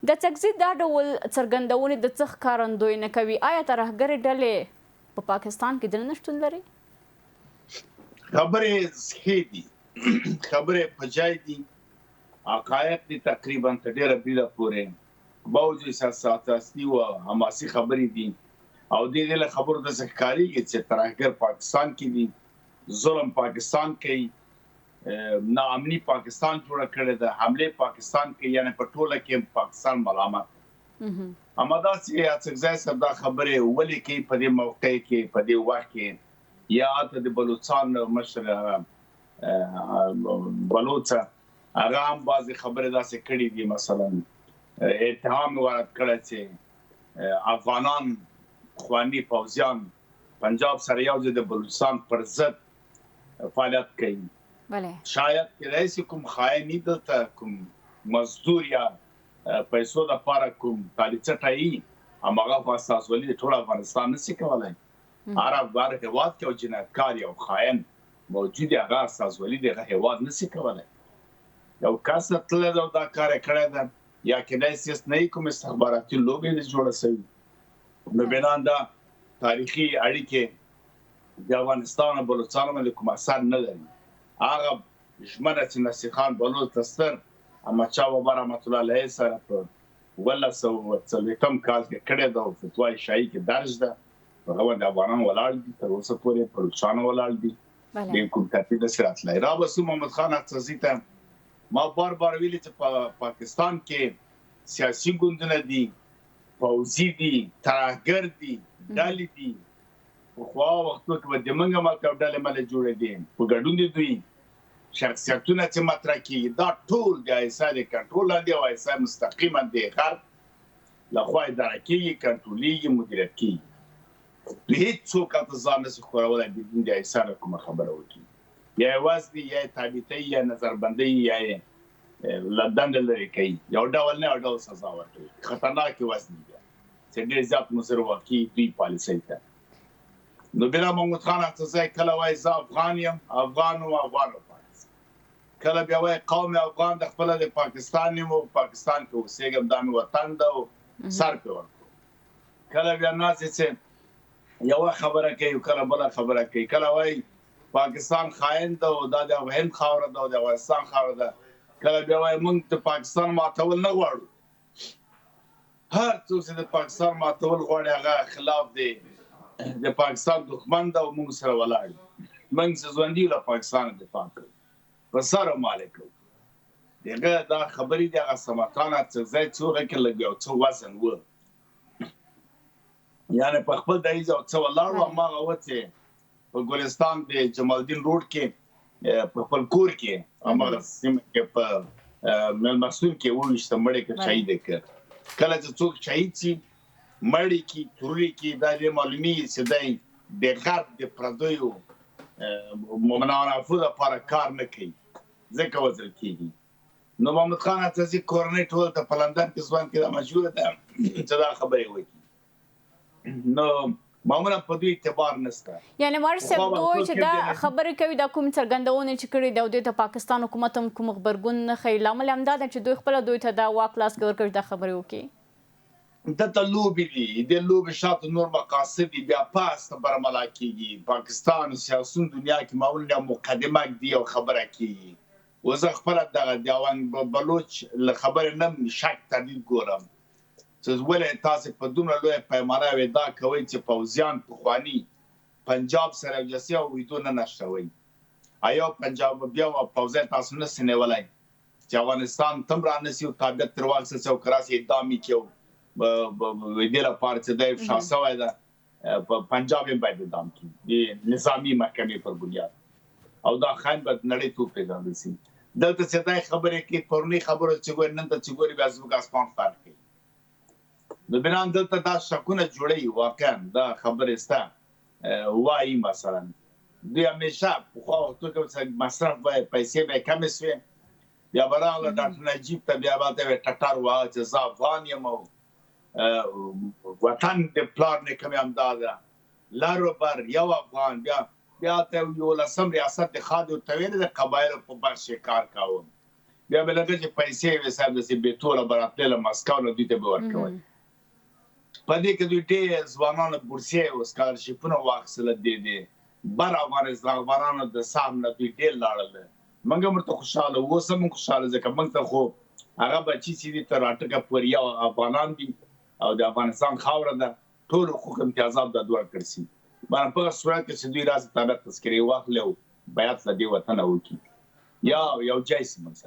د تکذیب دا ډول څرګندونې د څه ښکارندوی نه کوي؟ آیا ترهګرې ډلې په پاکستان کې دننه شتون لري؟ خبرې ښې دي، خبرې په ځای دي، حقایق دي تقریبا تر ډېره بریده پورې باوجود احساساتي او حماسي خبرې دي او دې له خبرو داسې ښکارېږي چې ترهګر پاکستان کې دي، ظلم پاکستان کوي، ناامني پاکستان جوړه کړې ده، حملې پاکستان کوي، یعنې په ټوله کې پاکستان ملامت. اما داسې اڅکزی صاحب دا خبرې ولې کوي په دې موقع کې، په دې وخت کې؟ یا هلته د بلوچستان مشر بلوچه هغه هم بعضې خبرې داسې کړي دي، مثلا اتهام وارد کړی چې افغانان خواني پوځیان پنجاب سره یو ځای د بلوچستان پر ضد فعالیت کوي. شاید کېدای شي کوم خایني دلته کوم مزدور یا پیسو دپاره کوم کالي څټه وي، هماغه خو استازولي د ټول افغانستان نشي کولی. هر افغان هېواد کې یو جنایتکار یو خاین موجود دی، هغه استازولي د هغه هېواد نشي کولی. یو کس تللی ده او دا کار یې کړی ده، یا کېدای شي نه وي کوم استخباراتي لوبې جوړه شوي. نو بنان دا تاریخي اړیکې د افغانستان او بلوچستان باندې کوم اثر نه لري. هغه ژمنه چې نصیر خان بلوچ تستر احمدشاه بابا رحمت الله علیه سره په 1940 کال کې کړې ده او فتوای شاهي کې درج ده. هغه باندې افغانان ولاړ دي، تر اوسه پورې بلوچستان ولاړ دي. د کوم ترتیب داسې راتلی. رابسو محمد خان اڅکزي ته ما بار ویلي چې په پاکستان کې سیاسي ګوندونه دي، پوځي دي، ترهګر دي، ډلې دي. پخوا وختو کې به د موږ ملک او ډلې ملې جوړې دي، په ګډون دي دوی شخصیتونه چې مطرح کېږي دا ټول د ایسا د کنټرول لاندې او ایسا مستقیما د غرب لخوا اداره کېږي، کنټرولېږي، مدیریت کېږي. هېڅوک هلته ځان نشي ښورولی بدون د ایسا نه کومه خبره وکړي. یا یې وزني، یا یې تابعیتۍ، یا نظربندۍ، یا یې له دنده لرې کوي. یو ډول نه یو ډول سزا ورکوي. خطرناکې وزني دي چې ډېر زیات مضر واقع دوی پالیسۍ ته. نو بلا محمد خان اڅکزی کله وایي زه افغان یم، افغان و افغان لپاره، کله بیا وایي قوم افغان د خپله د پاکستان یم او پاکستان کې اوسېږم، دا مې وطن ده او سر پرې ورکړو. کله بیا ناسې چې یوه خبره کوي، کله بله خبره کوي. کله وایي پاکستان خاین ده او دا د هند خاوره ده او د افغانستان خاوره ده. کله بیا وایي موږ د پاکستان ماتول نه غواړو. هر څوک چې د پاکستان ماتول غواړي هغه خلاف دی، د پاکستان دښمن ده او موږ سره ولاړ دي. موږ چې ژوندي له پاکستان دفاع کوو، په سر او مالې کوو. دغه دا خبرې دي. هغه سماټان اڅکزی چې هغه کې لږ یو څه وزن و، یعنې په خپل دریځ او څه ولاړ و. هماغه و چې په ګلستان د جمال الدین روډ کې په خپل کور کې هماغه سیمه کې په مېلمستون کې وویشته، مړی که شهید یې کړ. کله چې څوک شهید شي، مړی کې، تورې کې، دا دې معلومېږي چې دی د غرب د پردیو منافعو لپاره کار نه کوي، ځکه وژل کېږي. نو محمد خان اڅکزي کورنۍ ټول ته په لندن کې ځوان کې دا مشهوره ده چې دا خبرې وکړي. نو معمولا په دوی اعتبار نشته. یعنې مړ صاحب دوی چې دا خبرې کوي، دا کوم څرګندونې چې کړي دي او دوی ته پاکستان حکومت هم کوم غبرګون نه ښیي، لامل یې همدا ده چې دوی خپله دوی ته دا واک لاس کې ورکړي دا خبرې وکړي. دلته لوبې دي، د لوبې شاته نور مقاصد دي، بیا پاسته برملا کېږي. پاکستان سیاسون دنیا کې معمولا مقدمه ږدي او خبره کېږي. و زه خپله دغه د بلوچ له خبرې نه شک تردید ګورم چې ولې تاسې په دومره لویه پیمانه وعده کوئ چې پوځیان پخواني پنجاب سره یوځای او ویدو نه نښلوئ. آیا پنجاب بیا پوځی تاسو نشئ نیولی چې افغانستان تم رانیسي او تابعیت ترې واخیستل شي او که راسي اعدام یې کړي دې لپاره چې دی فشار شوی ده، پنجاب یې باید اعدام کړي د نظامي محکمې پر بنیاد، او دا خاین باید نړۍ ته وپېژندل شي. دلته چې دا خبرې کوي، پرونی خبره چې ګوري، نن ته چې ګوري بیا زموږ اسمان فرق کوي. نو بنان دلته دا شکونه جوړوي. واقعا دا خبرې شته وایي. مثلا دوی همیشه پخوا وختو کې مصرف به پیسې به یې کمې شوې، بیا به راغله ډاکټر نجیب ته بیا به ته یې ټټر وهه چې زه افغان یم او وطن د پلار نیکه مې همدا ده، لر و بر یو افغان. بیا ته 11 ریاست د خادو ته ویلې د قبایلو په بخش یې کار کاوه. بیا به لکه چې پیسې وساب د سي بیتوله براتله مسکو نه دوی ته به ورکول پدې کې دوی ډېر ځوانانو بورسیې او سکالرشیپونه واخیستل دي بر افغانانو د سام نه دوی ډېر لاړل موږ مرته خوشاله اوسم خوشاله ځکه موږ ته خو هغه بچی چې دي تر اټکه پورې یو افغانان دي او د افغانستان خاوره ده ټول حقوق امتیازات د دوه کرسي باندې په صورت کې چې دوی راځي تابع تذکرې واخلو بیات له دې وطن وکړي یا یو جایس منځ